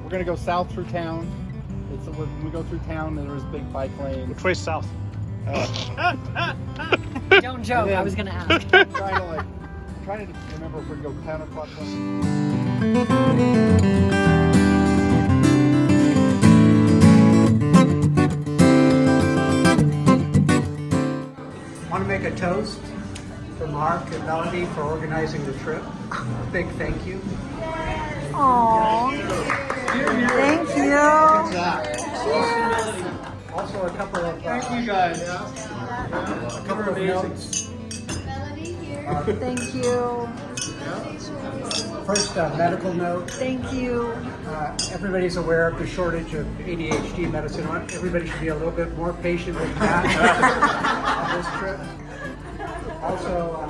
We're gonna go south through town. When we go through town, there's big bike lanes. Which way south? Don't joke, I was gonna ask. I'm trying to remember if we go counterclockwise. Want to make a toast for Mark and Melody for organizing the trip. A big thank you. Aww. Thank you. Also a couple of thank you guys. A couple of notes. Thank you. First, medical note. Thank you. Everybody's aware of the shortage of ADHD medicine. Everybody should be a little bit more patient with Matt on this trip. Also,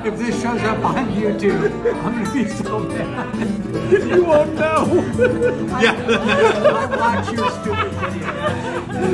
If this shows up on YouTube, I'm gonna be so mad. You won't know. I watch your stupid video.